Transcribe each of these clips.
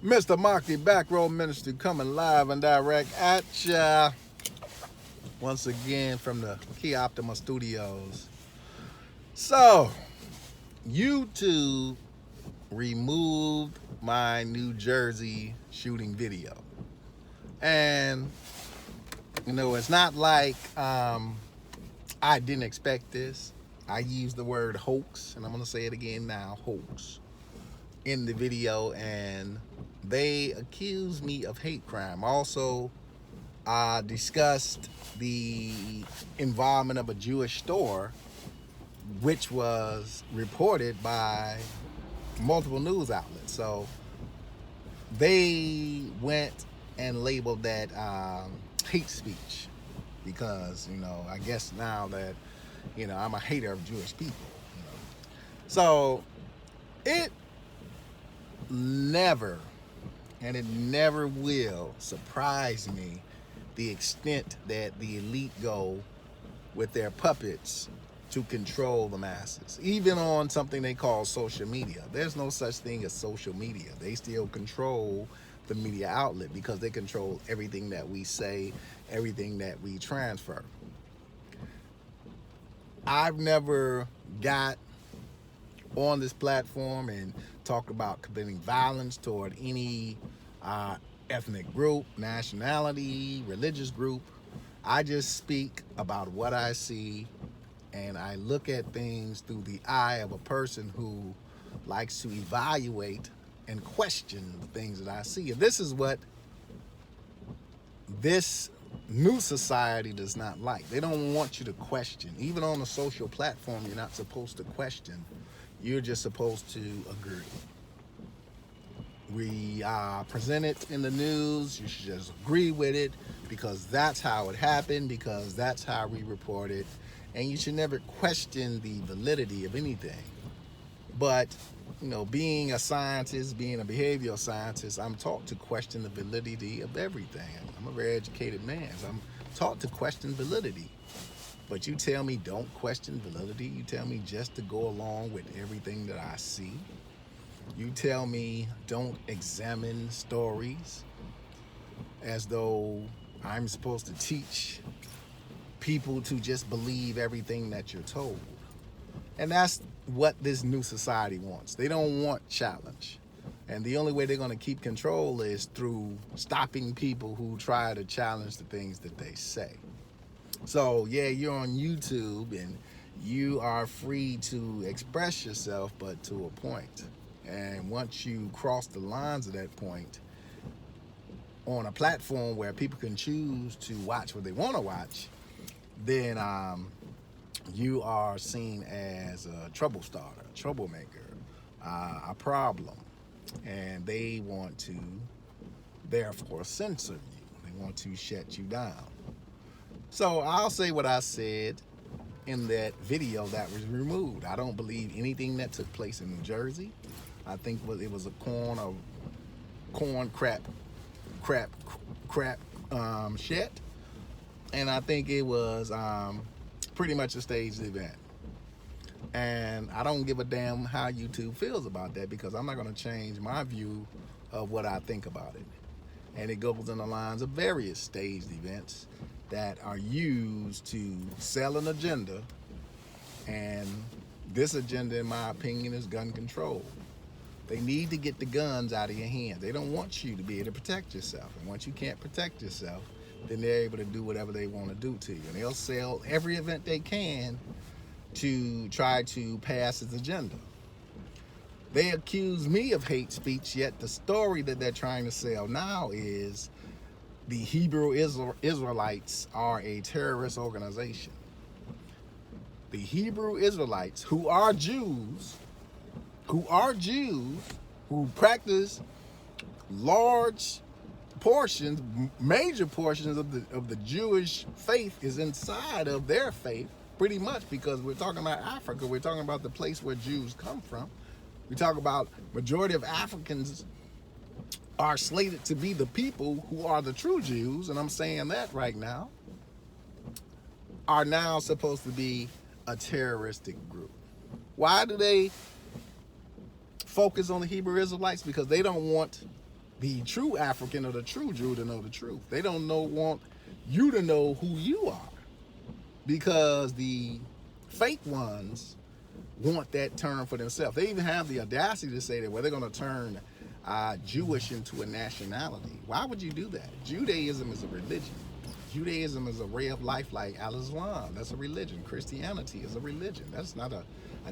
Mr. Mahdi, Back Row Ministry, coming live and direct at ya once again from the Key Optima Studios. So, YouTube removed my New Jersey shooting video. And, it's not like I didn't expect this. I used the word hoax, and I'm going to say it again now, hoax, in the video, and they accused me of hate crime. Also, I discussed the involvement of a Jewish store, which was reported by multiple news outlets. So they went and labeled that hate speech because, I guess now that, I'm a hater of Jewish people. So it never, and it never will surprise me the extent that the elite go with their puppets to control the masses, even on something they call social media. There's no such thing as social media. They still control the media outlet because they control everything that we say, everything that we transfer. I've never got on this platform and talked about committing violence toward any ethnic group, nationality, religious group. I just speak about what I see, and I look at things through the eye of a person who likes to evaluate and question the things that I see. And this is what this new society does not like. They don't want you to question. Even on a social platform, you're not supposed to question. You're just supposed to agree. We present it in the news. You should just agree with it because that's how it happened, because that's how we report it. And you should never question the validity of anything. But, being a scientist, being a behavioral scientist, I'm taught to question the validity of everything. I'm a very educated man, so I'm taught to question validity. But you tell me don't question validity. You tell me just to go along with everything that I see. You tell me don't examine stories as though I'm supposed to teach people to just believe everything that you're told. And that's what this new society wants. They don't want challenge. And the only way they're going to keep control is through stopping people who try to challenge the things that they say. So, yeah, you're on YouTube and you are free to express yourself, but to a point. And once you cross the lines of that point on a platform where people can choose to watch what they want to watch, then you are seen as a trouble starter, a troublemaker, a problem. And they want to, therefore, censor you. They want to shut you down. So I'll say what I said in that video that was removed. I don't believe anything that took place in New Jersey. I think it was a corn crap shit. And I think it was pretty much a staged event. And I don't give a damn how YouTube feels about that because I'm not going to change my view of what I think about it. And it goes in the lines of various staged events that are used to sell an agenda. And this agenda, in my opinion, is gun control. They need to get the guns out of your hands. They don't want you to be able to protect yourself. And once you can't protect yourself, then they're able to do whatever they want to do to you. And they'll sell every event they can to try to pass its agenda. They accuse me of hate speech, yet the story that they're trying to sell now is the Hebrew Israelites are a terrorist organization. The Hebrew Israelites, who are Jews, who practice large portions, major portions of the Jewish faith is inside of their faith, pretty much, because we're talking about Africa. We're talking about the place where Jews come from. We talk about majority of Africans are slated to be the people who are the true Jews, and I'm saying that right now, are now supposed to be a terroristic group. Why do they focus on the Hebrew Israelites? Because they don't want the true African or the true Jew to know the truth. They don't want you to know who you are, because the fake ones want that term for themselves. They even have the audacity to say that, well, they're going to turn Jewish into a nationality. Why would you do that? Judaism is a religion. Judaism is a way of life like Al-Islam. That's a religion. Christianity is a religion. That's not a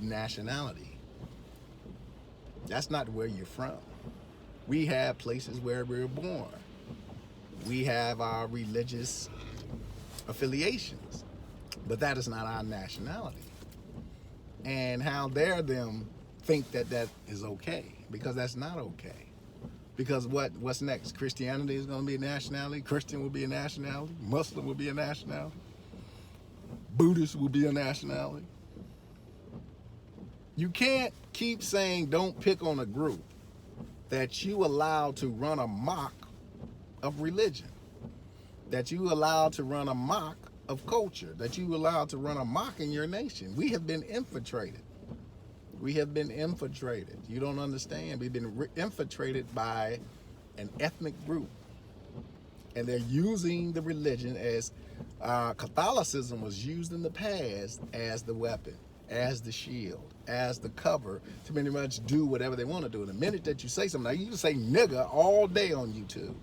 nationality. That's not where you're from. We have places where we're born. We have our religious affiliations, but that is not our nationality. And how dare them think that that is okay, because that's not okay. Because what's next? Christianity is going to be a nationality. Christian will be a nationality. Muslim will be a nationality. Buddhist will be a nationality. You can't keep saying don't pick on a group that you allow to run amok of religion, that you allow to run amok of culture, that you allow to run amok in your nation. We have been infiltrated. We have been infiltrated. You don't understand. We've been infiltrated by an ethnic group. And they're using the religion as Catholicism was used in the past as the weapon, as the shield, as the cover to pretty much do whatever they want to do. The minute that you say something, like you can say nigger all day on YouTube.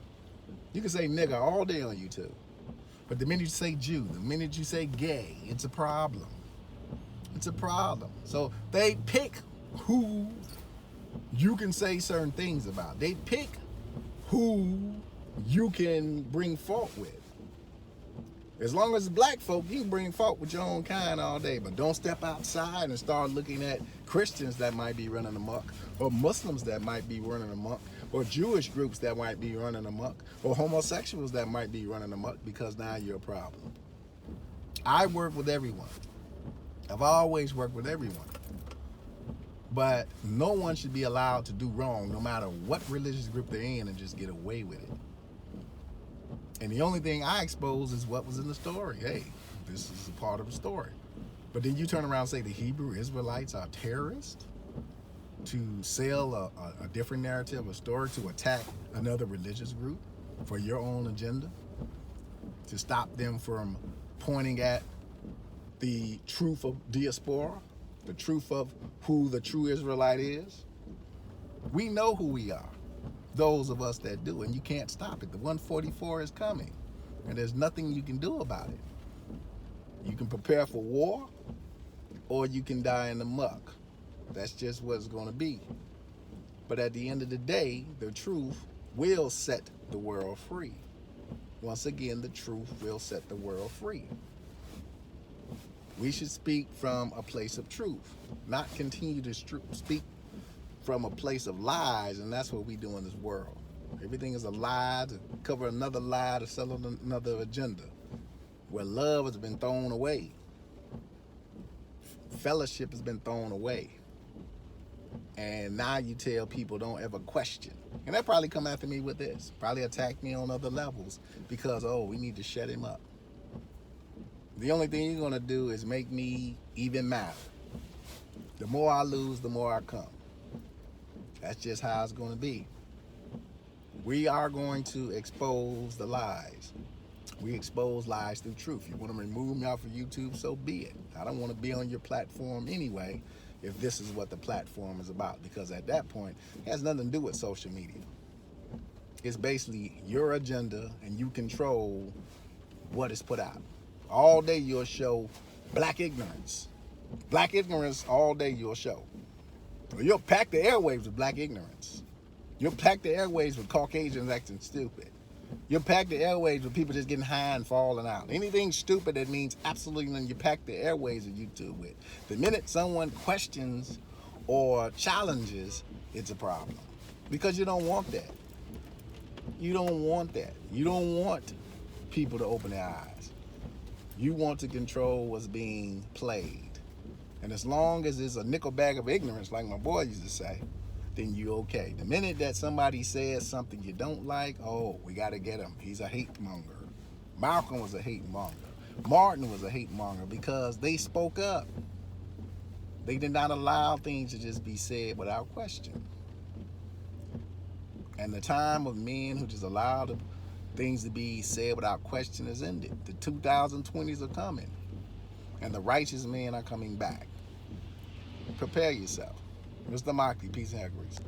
You can say nigger all day on YouTube. But the minute you say Jew, the minute you say gay, it's a problem. It's a problem. So they pick who you can say certain things about. They pick who you can bring fault with. As long as it's black folk, you can bring fault with your own kind all day, but don't step outside and start looking at Christians that might be running amok, or Muslims that might be running amok, or Jewish groups that might be running amok, or homosexuals that might be running amok, because now you're a problem. I work with everyone. I've always worked with everyone. But no one should be allowed to do wrong, no matter what religious group they're in, and just get away with it. And the only thing I expose is what was in the story. Hey, this is a part of the story. But then you turn around and say the Hebrew Israelites are terrorists to sell a different narrative, a story, to attack another religious group for your own agenda, to stop them from pointing at the truth of diaspora, the truth of who the true Israelite is. We know who we are, those of us that do, and you can't stop it. The 144 is coming, and there's nothing you can do about it. You can prepare for war, or you can die in the muck. That's just what it's going to be. But at the end of the day, the truth will set the world free. Once again, the truth will set the world free. We should speak from a place of truth, not continue to speak from a place of lies, and that's what we do in this world. Everything is a lie to cover another lie to sell another agenda, where love has been thrown away. Fellowship has been thrown away. And now you tell people don't ever question. And they'll probably come after me with this, probably attack me on other levels, because, oh, we need to shut him up. The only thing you're going to do is make me even madder. The more I lose, the more I come. That's just how it's going to be. We are going to expose the lies. We expose lies through truth. You want to remove me off of YouTube, so be it. I don't want to be on your platform anyway if this is what the platform is about, because at that point, it has nothing to do with social media. It's basically your agenda, and you control what is put out. All day you'll show black ignorance. Black ignorance all day you'll show. You'll pack the airwaves with black ignorance. You'll pack the airwaves with Caucasians acting stupid. You'll pack the airwaves with people just getting high and falling out. Anything stupid that means absolutely nothing, you pack the airwaves of YouTube with. The minute someone questions or challenges, it's a problem. Because you don't want that. You don't want that. You don't want people to open their eyes. You want to control what's being played. And as long as it's a nickel bag of ignorance, like my boy used to say, then you okay. The minute that somebody says something you don't like, oh, we got to get him. He's a hate monger. Malcolm was a hate monger. Martin was a hate monger because they spoke up. They did not allow things to just be said without question. And the time of men who just allow the things to be said without question is ended. The 2020s are coming, and the righteous men are coming back. Prepare yourself. Mr. Mahdi, peace and grace.